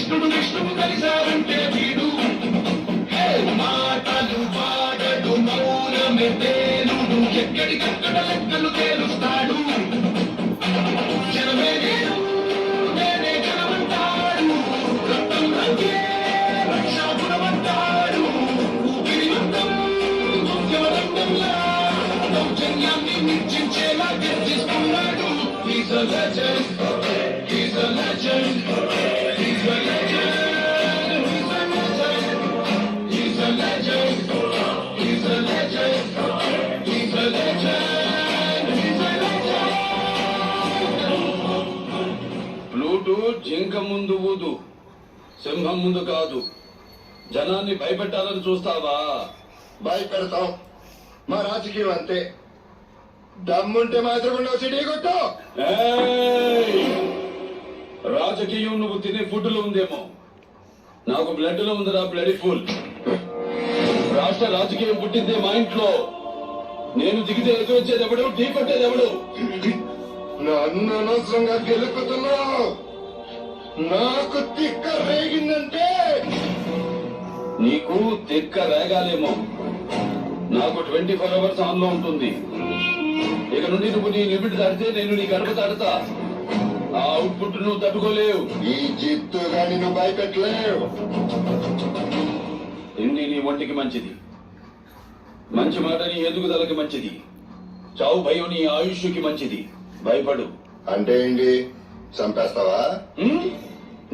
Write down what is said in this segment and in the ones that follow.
కృష్ణుడు విష్ణువు కలిశారంటే వీడు మాటలు పాడడు మౌనమే తేలుడు ఎక్కడికక్కడ లెక్కలు తేలుస్తాడు జనమే నేను నేనే జనమంటాడు రక్తం రంగే రక్షాపురమంటాడు ఊపిరి మందం ఉద్యమరంగంలా దౌర్జన్యాన్ని నిర్చించేలా గర్జిస్తున్నాడు He's a legend, he's a legend, he's a legend, he's a legend, he's a legend, he's a legend, he's a legend, he's a legend. Flute జింక ముందు ఊదు, సింహం ముందు కాదు. జనాన్ని భయపెట్టాలని చూస్తావా? భయపెడతాం. మా రాజకీయం అంతే. దమ్ముంటే మాత్రం సిటీ కొట్టు. రాజకీయం నువ్వు తినే ఫుడ్ లో ఉందేమో, నాకు బ్లడ్ లో ఉందిరా బ్లడ్ ఫుల్. రాష్ట్ర రాజకీయం పుట్టిందే మా ఇంట్లో. నేను దిగితే ఎదురొచ్చేది ఎవడు, ఢీ కొట్టేది ఎవడు? నన్ను అనవసరంగా గెలుపుతున్నావు. నాకు తిక్క రేగిందంటే నీకు తిక్క రేగాలేమో, నాకు 24 hours ఆన్ లో ఉంటుంది. ఇక నుండి నువ్వు నీ లిమిట్ దాటితే నేను నీ గడప దాటుతా. ఆ అవుట్పుట్ నువ్వు తట్టుకోలేవు. ఈ జిత్తు గాని నువ్వు భయపెట్టలేవు. తిండి నీ ఒంటికి మంచిది, మంచి మాట నీ ఎదుగుదలకి మంచిది, చావు భయం నీ ఆయుష్కి మంచిది. భయపడు. అంటే ఏంటి? చంపేస్తావా?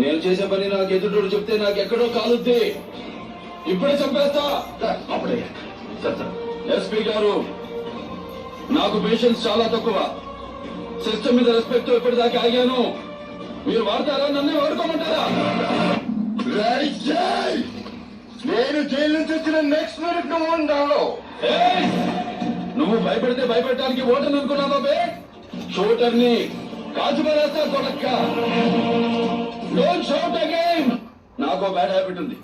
నేను చేసే పని నాకు ఎదుటోడు చెప్తే నాకెక్కడో కాలుద్ది. ఇప్పుడే చంపేస్తా. అప్పుడే ఎస్పీ గారు, నాకు పేషెన్స్ చాలా తక్కువ. సిస్టమ్ మీద రెస్పెక్ట్ ఇప్పటిదాకా ఆగాను. మీరు వాడతారా, నన్నే వాడుకోమంటారా? నేను జైలు నుంచి వచ్చిన నెక్స్ట్ మినిట్ నువ్వు ఉండాలో. నువ్వు భయపెడితే భయపెట్టడానికి ఓటర్ని అనుకున్నావా బే? షూటర్ని కాల్చి పారేస్తా కొడక్క. Don't shout again. నాకు బ్యాడ్ హ్యాబిట్ ఉంది.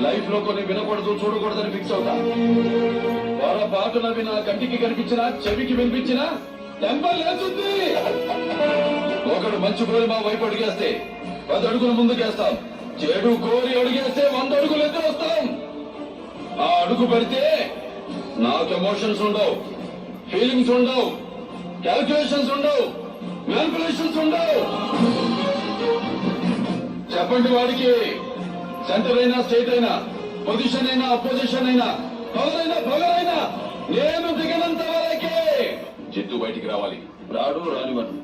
లైఫ్ లో కొన్ని వినకూడదు, చూడకూడదని ఫిక్స్ అవుతా. పొరపాటునవి నా కంటికి కనిపించినా, చెవికి వినిపించినా టెంపర్ లేస్తుంది. ఒకడు మంచి కోరి మా వైపు అడిగేస్తే 10 అడుగులు ముందుకేస్తాం. చెడు కోరి అడిగేస్తే 100 అడుగులు ఎదురు వస్తాం. ఆ అడుగు పెడితే నాకు ఎమోషన్స్ ఉండవు, ఫీలింగ్స్ ఉండవు, క్యాల్కులేషన్స్ ఉండవు, మ్యానిపులేషన్స్ ఉండవు. చెప్పండి వాడికి. సెంటర్ అయినా, స్టేట్ అయినా, పొజిషన్ అయినా, అపోజిషన్ అయినా, పవరైనా నేను దిగనంత వరకే. జిత్తు బయటికి రావాలి. రాడు, రానివ్వను.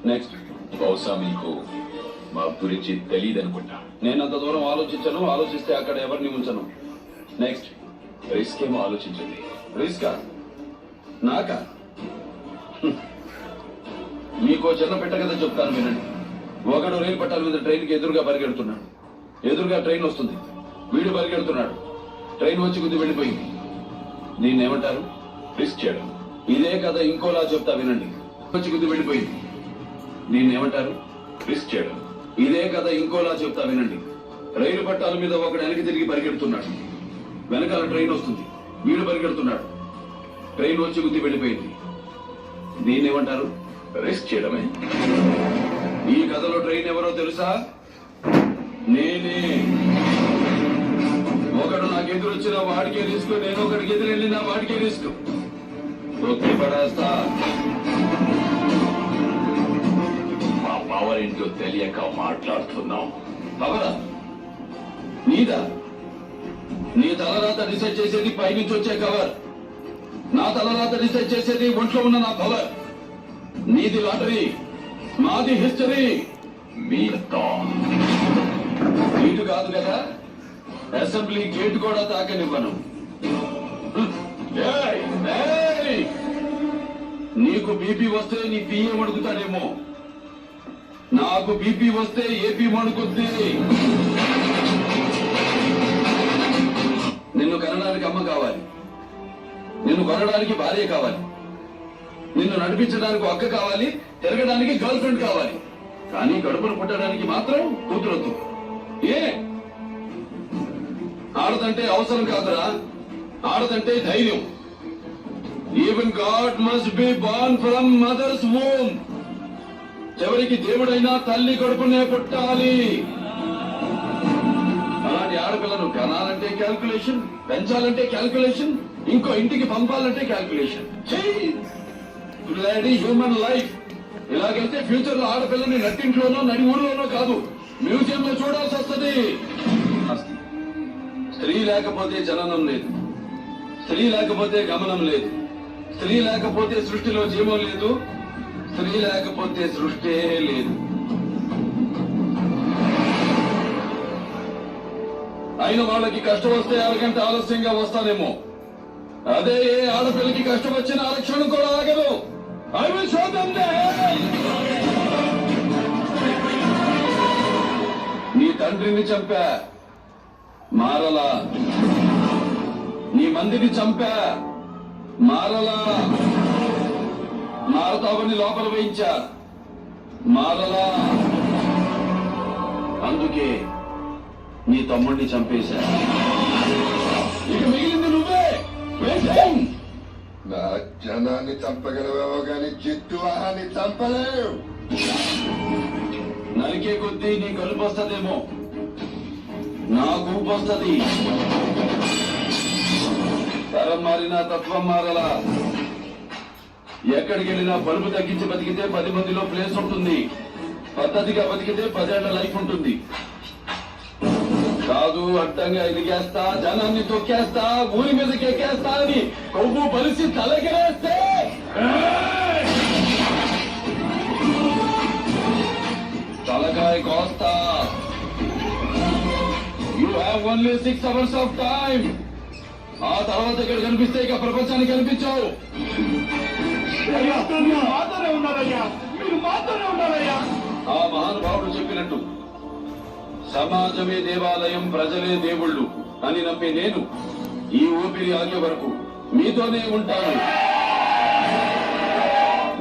నెక్స్ట్. బహుశా మీకు మా గురించి తెలియదనుకుంటా. నేనంత దూరం ఆలోచించను. ఆలోచిస్తే అక్కడ ఎవరిని ఉంచను. నెక్స్ట్. రిస్క్ ఏమో ఆలోచించండి. రిస్కా? నాకా? మీకో చిన్న పెట్ట కదా చెప్తాను వినండి. ఒకడు రైలు పట్టాల మీద ట్రైన్కి ఎదురుగా పరిగెడుతున్నాడు. ఎదురుగా ట్రైన్ వస్తుంది. వీడు పరిగెడుతున్నాడు. ట్రైన్ వచ్చి గుద్ది వెళ్ళిపోయింది. దీన్ని ఏమంటారు? రిస్క్ చేయడం. ఇదే కదా ఇంకోలా చెప్తా వినండి. వచ్చి గుద్ది వెళ్ళిపోయింది. దీన్ని ఏమంటారు? రిస్క్ చేయడం. ఇదే కదా ఇంకోలా చెప్తా వినండి. రైలు పట్టాల మీద ఒకడు వెనక్కి తిరిగి పరిగెడుతున్నాడు. వెనకాల ట్రైన్ వస్తుంది. వీడు పరిగెడుతున్నాడు. ట్రైన్ వచ్చి గుద్ది వెళ్ళిపోయింది. దీన్ని ఏమంటారు? రిస్క్ చేయడమే. ఈ కథలో ట్రైన్ ఎవరో తెలుసా? నేనే. ఒకడు నాకు ఎదురొచ్చిన వాడికే రిస్క్, నేను ఒకడికి ఎదురెళ్ళిన వాడికే రిస్క్. తొక్కి పడేస్తా. మా పవర్ ఏంటో తెలియక మాట్లాడుతున్నాం. పవరా? నీదా? నీ తలరాత డిసైడ్ చేసేది పైనుంచి వచ్చే కవర్. నా తలరాత డిసైడ్ చేసేది ఒంట్లో ఉన్న నా పవర్. నీది లాటరీ, మాది హిస్టరీ. మీతో నీటు కాదు కదా, అసెంబ్లీ గేట్ కూడా తాకనివ్వను. నీకు బీపీ వస్తే నీ పిఏ వణుకుతాడేమో, నాకు బీపీ వస్తే ఏపీ వణుకుద్ది. నిన్ను కనడానికి అమ్మ కావాలి, నిన్ను కొనడానికి భార్య కావాలి, నిన్ను నడిపించడానికి అక్క కావాలి, తిరగడానికి గర్ల్ ఫ్రెండ్ కావాలి. కానీ కడుపును పుట్టడానికి మాత్రం కూతురొద్దు. ఏ? ఆడదంటే అవసరం కాదురా, ఆడదంటే ధైర్యం. Even God must be born from mothers womb. చివరికి దేవుడైనా తల్లి కడుపునే పుట్టాలి. ఆడపిల్లను కనాలంటే క్యాల్కులేషన్, పెంచాలంటే క్యాల్కులేషన్, ఇంకో ఇంటికి పంపాలంటే క్యాల్కులేషన్. హ్యూమన్ లైఫ్ ఇలాగైతే ఫ్యూచర్ లో ఆడపిల్లని నట్టింట్లోనో నడి ఊర్లోనో కాదు మ్యూజియం లో చూడాల్సి వస్తుంది. స్త్రీ లేకపోతే జననం లేదు, స్త్రీ లేకపోతే గమనం లేదు, స్త్రీ లేకపోతే సృష్టిలో జీవం లేదు, స్త్రీ లేకపోతే సృష్టే లేదు. అయిన వాళ్ళకి కష్టం వస్తే అరగంట ఆలస్యంగా వస్తానేమో, అదే ఏ ఆడపిల్లకి కష్టం వచ్చిన ఆరక్షణ కూడా ఆగదు. I will show them the hell. నీ తండ్రిని చంపా మారలా, నీ మందిని చంపా మారలా, మారతావని లోపల వేయించా మారలా, అందుకే నీ తమ్ముడిని చంపేశా. ఇక మిగిలింది నువ్వే. వేసేయ్. నా జనాన్ని చంపగలవేమో గాని జిట్టు వాహాన్ని చంపలేవు. నరికే కొద్దీ నీ కలుపు వస్తుందేమో, నా కూపు వస్తుంది. తరం మారినా తత్వం మారలా. ఎక్కడికి వెళ్ళినా బరువు తగ్గించి బతికితే 10 మందిలో ప్లేస్ ఉంటుంది, పద్ధతిగా బతికితే 10 ఏళ్ల లైఫ్ ఉంటుంది. కాదు అడ్డంగా ఎదిగేస్తా, జనాన్ని తొక్కేస్తా, ఊరి మీదకి ఎక్కేస్తా అని కొవ్వు బలిసి తలగిరేస్తే తలకాయ కోస్తా. You have only 6 hours of time. ఆ తర్వాత ఇక్కడ కనిపిస్తే ఇక ప్రపంచానికి కనిపించావు. మాతోనే ఉన్నారయ్యా, మీరు మాతోనే ఉన్నారయ్యా. ఆ మహానుభావుడు చెప్పినట్టు సమాజమే దేవాలయం, ప్రజలే దేవుళ్ళు అని నమ్మే నేను ఈ ఊపిరి ఆగే వరకు మీతోనే ఉంటాను.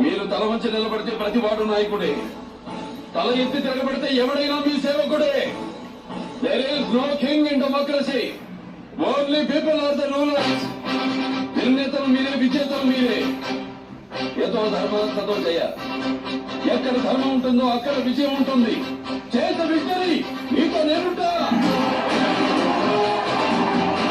మీరు తల వంచి నిలబడితే ప్రతివాడు నాయకుడే, తల ఎత్తి తిరగబడితే ఎవడైనా మీ సేవకుడే. There is no king in democracy, only people are the rulers. నిర్ణేతలు మీరే, విజేతలు మీరే. ఏదో ధర్మాంతతో చేయ, ఎక్కడ ధర్మం ఉంటుందో అక్కడ విజయం ఉంటుంది.